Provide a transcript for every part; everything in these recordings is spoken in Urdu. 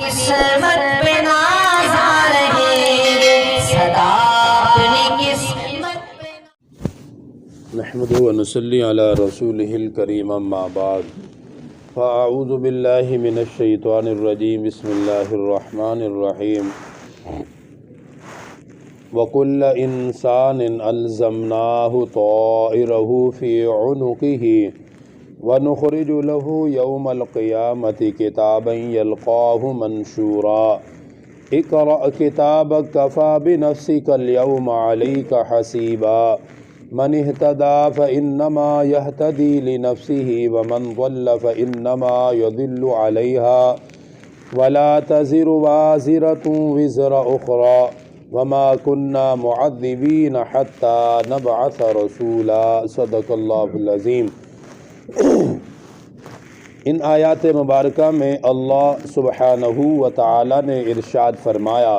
قسمت پہ ناز آ رہے صدا اپنی قسمت پہ نحمده ونصلي على رسوله الكريم اما بعد فاعوذ بالله من الشيطان الرجيم بسم الله الرحمن الرحيم وكل انسان الزمناه طائره في عنقه ونخرج له يوم القيامة كتابا يلقاه منشورا اقرأ كتابك كفى بنفسك اليوم عليك حسيبا من اهتدى فإنما يهتدي لنفسه ومن ضل فإنما يضل عليها ولا تزر وازرة وزر أخرى وما كنا معذبين حتى نبعث رسولا صدق اللہ العظیم۔ ان آیات مبارکہ میں اللہ سبحانہ و تعالی نے ارشاد فرمایا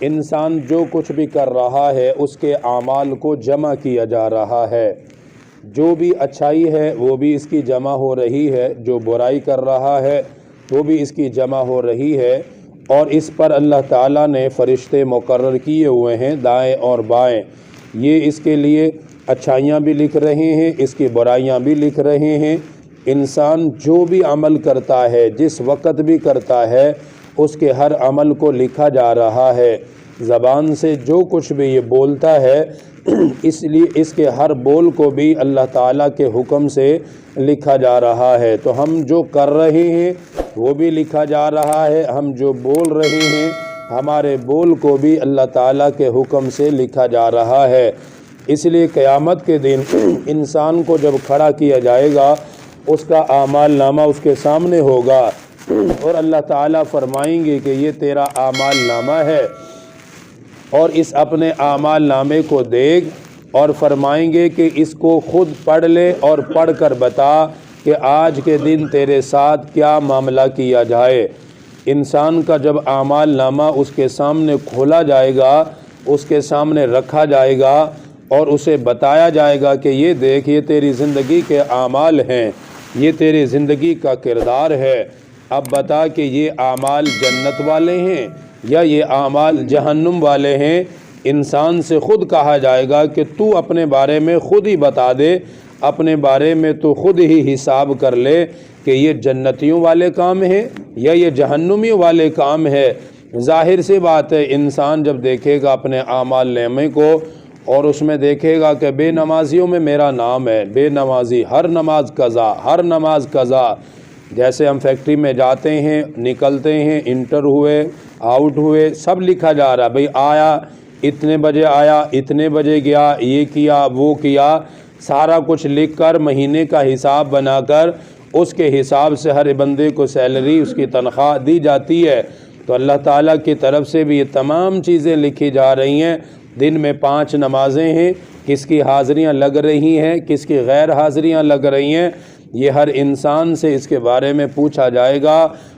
انسان جو کچھ بھی کر رہا ہے اس کے اعمال کو جمع کیا جا رہا ہے، جو بھی اچھائی ہے وہ بھی اس کی جمع ہو رہی ہے، جو برائی کر رہا ہے وہ بھی اس کی جمع ہو رہی ہے، اور اس پر اللہ تعالیٰ نے فرشتے مقرر کیے ہوئے ہیں دائیں اور بائیں، یہ اس کے لیے اچھائیاں بھی لکھ رہے ہیں، اس کی برائیاں بھی لکھ رہے ہیں۔ انسان جو بھی عمل کرتا ہے، جس وقت بھی کرتا ہے، اس کے ہر عمل کو لکھا جا رہا ہے۔ زبان سے جو کچھ بھی یہ بولتا ہے اس لیے اس کے ہر بول کو بھی اللہ تعالیٰ کے حکم سے لکھا جا رہا ہے۔ تو ہم جو کر رہے ہیں وہ بھی لکھا جا رہا ہے، ہم جو بول رہے ہیں ہمارے بول کو بھی اللہ تعالیٰ کے حکم سے لکھا جا رہا ہے۔ اس لیے قیامت کے دن انسان کو جب کھڑا کیا جائے گا اس کا اعمال نامہ اس کے سامنے ہوگا اور اللہ تعالیٰ فرمائیں گے کہ یہ تیرا اعمال نامہ ہے، اور اس اپنے اعمال نامے کو دیکھ اور فرمائیں گے کہ اس کو خود پڑھ لے اور پڑھ کر بتا کہ آج کے دن تیرے ساتھ کیا معاملہ کیا جائے۔ انسان کا جب اعمال نامہ اس کے سامنے کھولا جائے گا، اس کے سامنے رکھا جائے گا اور اسے بتایا جائے گا کہ یہ دیکھ یہ تیری زندگی کے اعمال ہیں، یہ تیری زندگی کا کردار ہے، اب بتا کہ یہ اعمال جنت والے ہیں یا یہ اعمال جہنم والے ہیں۔ انسان سے خود کہا جائے گا کہ تو اپنے بارے میں خود ہی بتا دے، اپنے بارے میں تو خود ہی حساب کر لے کہ یہ جنتیوں والے کام ہیں یا یہ جہنمیوں والے کام ہے۔ ظاہر سی بات ہے، انسان جب دیکھے گا اپنے اعمال نامے کو اور اس میں دیکھے گا کہ بے نمازیوں میں میرا نام ہے، بے نمازی ہر نماز قضا، ہر نماز قضا۔ جیسے ہم فیکٹری میں جاتے ہیں، نکلتے ہیں، انٹر ہوئے، آؤٹ ہوئے، سب لکھا جا رہا ہے، بھئی آیا اتنے بجے، آیا اتنے بجے گیا، یہ کیا وہ کیا، سارا کچھ لکھ کر مہینے کا حساب بنا کر اس کے حساب سے ہر بندے کو سیلری اس کی تنخواہ دی جاتی ہے۔ تو اللہ تعالیٰ کی طرف سے بھی یہ تمام چیزیں لکھی جا رہی ہیں۔ دن میں 5 نمازیں ہیں، کس کی حاضریاں لگ رہی ہیں، کس کی غیر حاضریاں لگ رہی ہیں، یہ ہر انسان سے اس کے بارے میں پوچھا جائے گا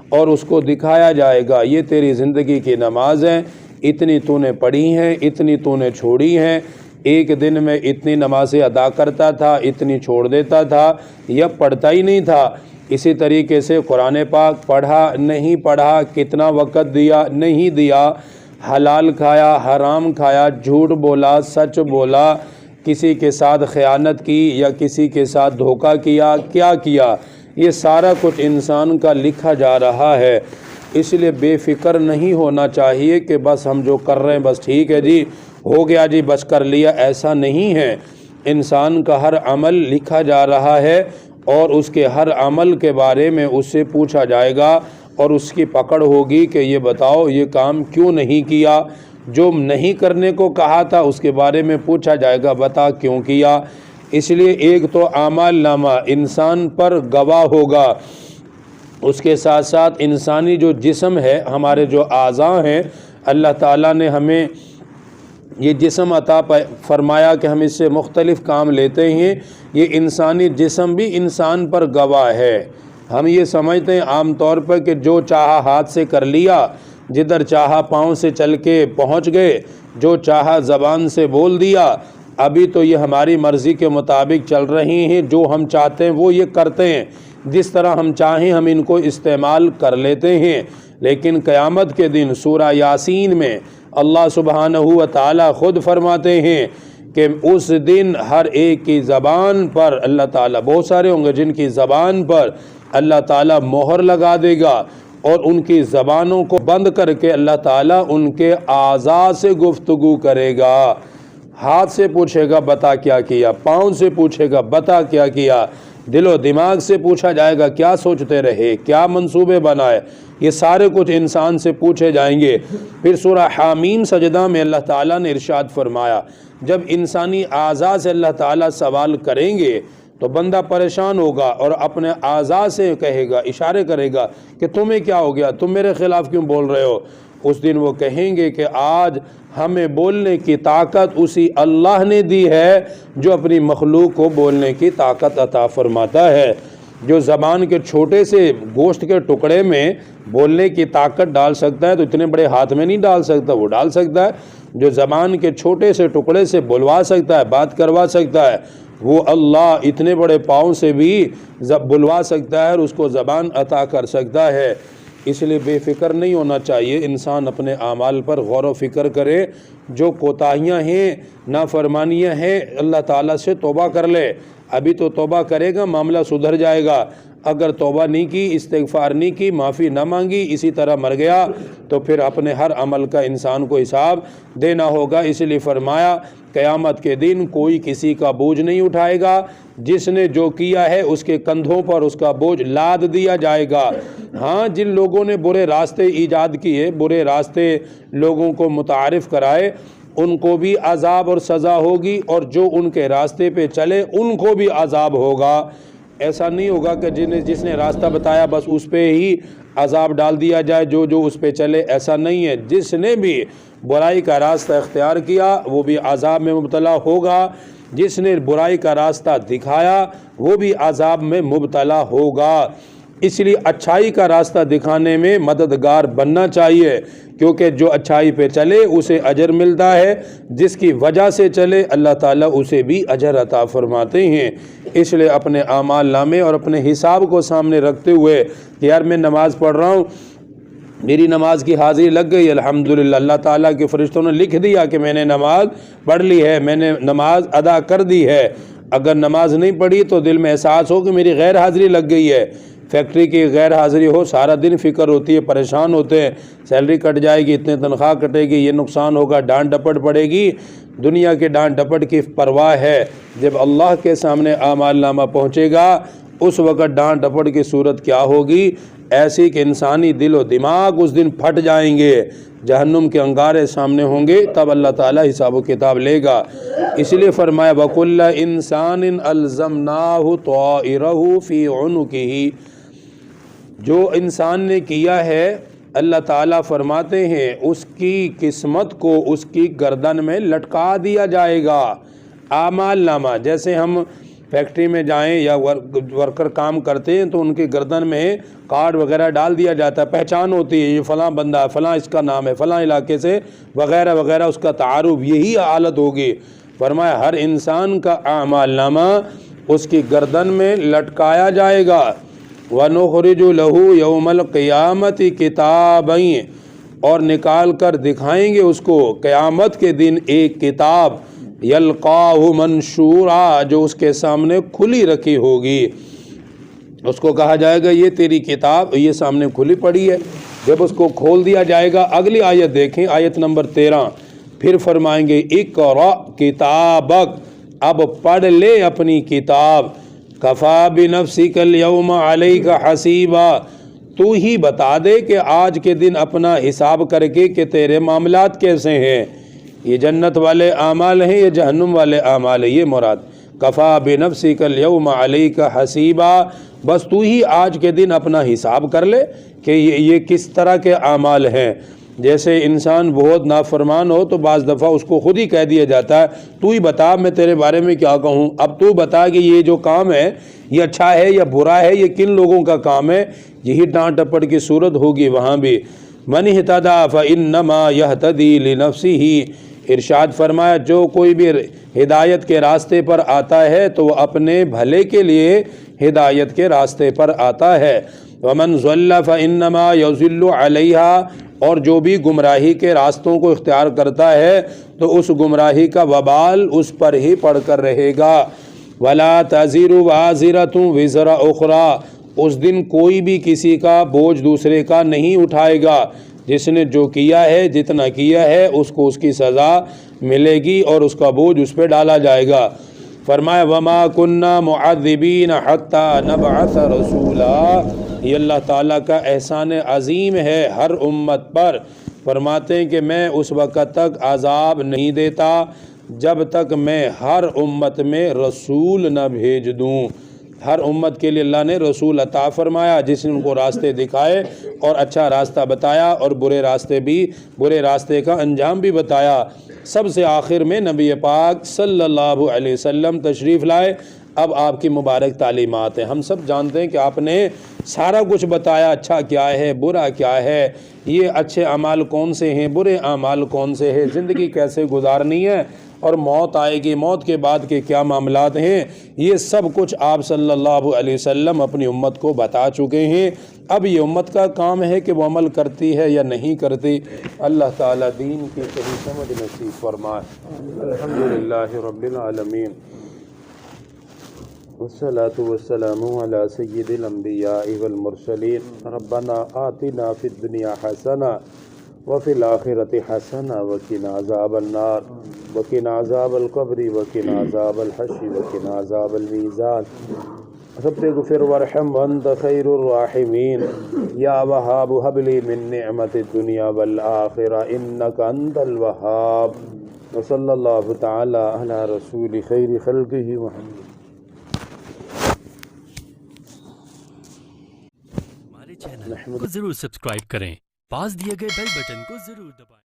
اور اس کو دکھایا جائے گا یہ تیری زندگی کی نماز ہے، اتنی تو نے پڑھی ہیں، اتنی تو نے چھوڑی ہیں، ایک دن میں اتنی نمازیں ادا کرتا تھا، اتنی چھوڑ دیتا تھا یا پڑھتا ہی نہیں تھا۔ اسی طریقے سے قرآن پاک پڑھا نہیں پڑھا، کتنا وقت دیا نہیں دیا، حلال کھایا حرام کھایا، جھوٹ بولا سچ بولا، کسی کے ساتھ خیانت کی یا کسی کے ساتھ دھوکہ کیا، کیا کیا، یہ سارا کچھ انسان کا لکھا جا رہا ہے۔ اس لیے بے فکر نہیں ہونا چاہیے کہ بس ہم جو کر رہے ہیں بس ٹھیک ہے جی، ہو گیا جی، بس کر لیا، ایسا نہیں ہے۔ انسان کا ہر عمل لکھا جا رہا ہے اور اس کے ہر عمل کے بارے میں اس سے پوچھا جائے گا اور اس کی پکڑ ہوگی کہ یہ بتاؤ یہ کام کیوں نہیں کیا، جو نہیں کرنے کو کہا تھا اس کے بارے میں پوچھا جائے گا بتا کیوں کیا۔ اس لیے ایک تو اعمال نامہ انسان پر گواہ ہوگا، اس کے ساتھ ساتھ انسانی جو جسم ہے، ہمارے جو اعضاء ہیں، اللہ تعالیٰ نے ہمیں یہ جسم عطا فرمایا کہ ہم اس سے مختلف کام لیتے ہیں، یہ انسانی جسم بھی انسان پر گواہ ہے۔ ہم یہ سمجھتے ہیں عام طور پر کہ جو چاہا ہاتھ سے کر لیا، جدھر چاہا پاؤں سے چل کے پہنچ گئے، جو چاہا زبان سے بول دیا، ابھی تو یہ ہماری مرضی کے مطابق چل رہی ہیں، جو ہم چاہتے ہیں وہ یہ کرتے ہیں، جس طرح ہم چاہیں ہم ان کو استعمال کر لیتے ہیں۔ لیکن قیامت کے دن سورہ یاسین میں اللہ سبحانہ و تعالی خود فرماتے ہیں کہ اس دن ہر ایک کی زبان پر اللہ تعالیٰ، بہت سارے ہوں گے جن کی زبان پر اللہ تعالیٰ مہر لگا دے گا، اور ان کی زبانوں کو بند کر کے اللہ تعالیٰ ان کے اعضاء سے گفتگو کرے گا۔ ہاتھ سے پوچھے گا بتا کیا کیا، پاؤں سے پوچھے گا بتا کیا کیا، دل و دماغ سے پوچھا جائے گا کیا سوچتے رہے، کیا منصوبے بنائے، یہ سارے کچھ انسان سے پوچھے جائیں گے۔ پھر سورہ حامیم سجدہ میں اللہ تعالیٰ نے ارشاد فرمایا جب انسانی اعضاء سے اللہ تعالیٰ سوال کریں گے تو بندہ پریشان ہوگا اور اپنے اعضاء سے کہے گا، اشارے کرے گا کہ تمہیں کیا ہو گیا، تم میرے خلاف کیوں بول رہے ہو۔ اس دن وہ کہیں گے کہ آج ہمیں بولنے کی طاقت اسی اللہ نے دی ہے جو اپنی مخلوق کو بولنے کی طاقت عطا فرماتا ہے۔ جو زبان کے چھوٹے سے گوشت کے ٹکڑے میں بولنے کی طاقت ڈال سکتا ہے تو اتنے بڑے ہاتھ میں نہیں ڈال سکتا، وہ ڈال سکتا ہے۔ جو زبان کے چھوٹے سے ٹکڑے سے بلوا سکتا ہے، بات کروا سکتا ہے، وہ اللہ اتنے بڑے پاؤں سے بھی بلوا سکتا ہے اور اس کو زبان عطا کر سکتا ہے۔ اس لیے بے فکر نہیں ہونا چاہیے، انسان اپنے اعمال پر غور و فکر کرے، جو کوتاہیاں ہیں، نافرمانیاں ہیں، اللہ تعالیٰ سے توبہ کر لے۔ ابھی تو توبہ کرے گا معاملہ سدھر جائے گا، اگر توبہ نہیں کی، استغفار نہیں کی، معافی نہ مانگی، اسی طرح مر گیا تو پھر اپنے ہر عمل کا انسان کو حساب دینا ہوگا۔ اس لیے فرمایا قیامت کے دن کوئی کسی کا بوجھ نہیں اٹھائے گا، جس نے جو کیا ہے اس کے کندھوں پر اس کا بوجھ لاد دیا جائے گا۔ ہاں، جن لوگوں نے برے راستے ایجاد کیے، برے راستے لوگوں کو متعارف کرائے، ان کو بھی عذاب اور سزا ہوگی، اور جو ان کے راستے پہ چلے ان کو بھی عذاب ہوگا۔ ایسا نہیں ہوگا کہ جس نے راستہ بتایا بس اس پہ ہی عذاب ڈال دیا جائے، جو اس پہ چلے، ایسا نہیں ہے۔ جس نے بھی برائی کا راستہ اختیار کیا وہ بھی عذاب میں مبتلا ہوگا، جس نے برائی کا راستہ دکھایا وہ بھی عذاب میں مبتلا ہوگا۔ اس لیے اچھائی کا راستہ دکھانے میں مددگار بننا چاہیے، کیونکہ جو اچھائی پہ چلے اسے اجر ملتا ہے، جس کی وجہ سے چلے اللہ تعالیٰ اسے بھی اجر عطا فرماتے ہیں۔ اس لیے اپنے اعمال نامے اور اپنے حساب کو سامنے رکھتے ہوئے کہ یار میں نماز پڑھ رہا ہوں، میری نماز کی حاضری لگ گئی، الحمدللہ، اللہ تعالیٰ کے فرشتوں نے لکھ دیا کہ میں نے نماز پڑھ لی ہے، میں نے نماز ادا کر دی ہے۔ اگر نماز نہیں پڑھی تو دل میں احساس ہو کہ میری غیر حاضری لگ گئی ہے۔ فیکٹری کی غیر حاضری ہو، سارا دن فکر ہوتی ہے، پریشان ہوتے ہیں، سیلری کٹ جائے گی، اتنے تنخواہ کٹے گی، یہ نقصان ہوگا، ڈانٹ ڈپٹ پڑے گی۔ دنیا کے ڈانٹ ڈپٹ کی پرواہ ہے، جب اللہ کے سامنے اعمال نامہ پہنچے گا اس وقت ڈانٹ ڈپٹ کی صورت کیا ہوگی؟ ایسی کہ انسانی دل و دماغ اس دن پھٹ جائیں گے، جہنم کے انگارے سامنے ہوں گے، تب اللہ تعالیٰ حساب و کتاب لے گا۔ اس لیے فرمایا وَكُلَّ إِنسَانٍ أَلْزَمْنَاهُ طَائِرَهُ فِي عُنُقِهِ، جو انسان نے کیا ہے اللہ تعالیٰ فرماتے ہیں اس کی قسمت کو اس کی گردن میں لٹکا دیا جائے گا۔ اعمال نامہ، جیسے ہم فیکٹری میں جائیں یا ورکر کام کرتے ہیں تو ان کی گردن میں کارڈ وغیرہ ڈال دیا جاتا ہے، پہچان ہوتی ہے، یہ فلاں بندہ ہے، فلاں اس کا نام ہے، فلاں علاقے سے وغیرہ وغیرہ، اس کا تعارف، یہی حالت ہوگی۔ فرمایا ہر انسان کا اعمال نامہ اس کی گردن میں لٹکایا جائے گا۔ وَنُخْرِجُ لَهُ يَوْمَ الْقِيَامَةِ كِتَابًا، اور نکال کر دکھائیں گے اس کو قیامت کے دن ایک کتاب، یلقاہ منشورا، جو اس کے سامنے کھلی رکھی ہوگی۔ اس کو کہا جائے گا یہ تیری کتاب یہ سامنے کھلی پڑی ہے۔ جب اس کو کھول دیا جائے گا، اگلی آیت دیکھیں، آیت نمبر 13، پھر فرمائیں گے اقرأ کتابک، اب پڑھ لے اپنی کتاب، کفا بنفسک اليوم علیک حسیبا، تو ہی بتا دے کہ آج کے دن اپنا حساب کر کے کہ تیرے معاملات کیسے ہیں، یہ جنت والے اعمال ہیں یہ جہنم والے اعمال ہیں، یہ مراد کفا بنفسک اليوم علیک حسیبا، بس تو ہی آج کے دن اپنا حساب کر لے کہ یہ کس طرح کے اعمال ہیں۔ جیسے انسان بہت نافرمان ہو تو بعض دفعہ اس کو خود ہی کہہ دیا جاتا ہے تو ہی بتا میں تیرے بارے میں کیا کہوں، اب تو بتا کہ یہ جو کام ہے یہ اچھا ہے یا برا ہے، یہ کن لوگوں کا کام ہے، یہی ڈانٹ ڈپٹ کی صورت ہوگی وہاں بھی۔ من اہتدی فانما یہتدی لنفسہ، ارشاد فرمایا جو کوئی بھی ہدایت کے راستے پر آتا ہے تو وہ اپنے بھلے کے لیے ہدایت کے راستے پر آتا ہے۔ ومن ضل فإنما يضل علیہا، اور جو بھی گمراہی کے راستوں کو اختیار کرتا ہے تو اس گمراہی کا وبال اس پر ہی پڑ کر رہے گا۔ ولا تزر وازرۃ وزر اخری، اس دن کوئی بھی کسی کا بوجھ دوسرے کا نہیں اٹھائے گا، جس نے جو کیا ہے جتنا کیا ہے اس کو اس کی سزا ملے گی اور اس کا بوجھ اس پہ ڈالا جائے گا۔ فرمایا وما كنا معذبین حتی نبعث رسولا، یہ اللہ تعالیٰ کا احسان عظیم ہے ہر امت پر۔ فرماتے ہیں کہ میں اس وقت تک عذاب نہیں دیتا جب تک میں ہر امت میں رسول نہ بھیج دوں۔ ہر امت کے لیے اللہ نے رسول عطا فرمایا جس نے ان کو راستے دکھائے اور اچھا راستہ بتایا اور برے راستے کا انجام بھی بتایا۔ سب سے آخر میں نبی پاک صلی اللہ علیہ وسلم تشریف لائے۔ اب آپ کی مبارک تعلیمات ہیں۔ ہم سب جانتے ہیں کہ آپ نے سارا کچھ بتایا، اچھا کیا ہے برا کیا ہے، یہ اچھے اعمال کون سے ہیں برے اعمال کون سے ہیں، زندگی کیسے گزارنی ہے اور موت آئے گی، موت کے بعد کے کیا معاملات ہیں، یہ سب کچھ آپ صلی اللہ علیہ وسلم اپنی امت کو بتا چکے ہیں۔ اب یہ امت کا کام ہے کہ وہ عمل کرتی ہے یا نہیں کرتی۔ اللہ تعالیٰ دین کی صحیح سمجھ نصیب فرمائے۔ الحمدللہ رب العالمین، والصلاة والسلام على سید الانبیاء والمرسلین۔ ربنا آتنا فی الدنیا حسنہ وفی الآخرۃ حسنہ وقنا عذاب النار وقنا عذاب القبر وقنا عذاب الحشر وقنا عذاب المیزان۔ رب اغفر وارحم وانت خیر الراحمین۔ یا وہاب ہب لی من نعمت الدنیا والآخرہ انک انت الوہاب۔ وصلی اللہ تعالی علی رسول خیر خلقہ محمد۔ ہمارے چینل کو ضرور سبسکرائب کریں، پاس دیے گئے بیل بٹن کو ضرور دبائیں۔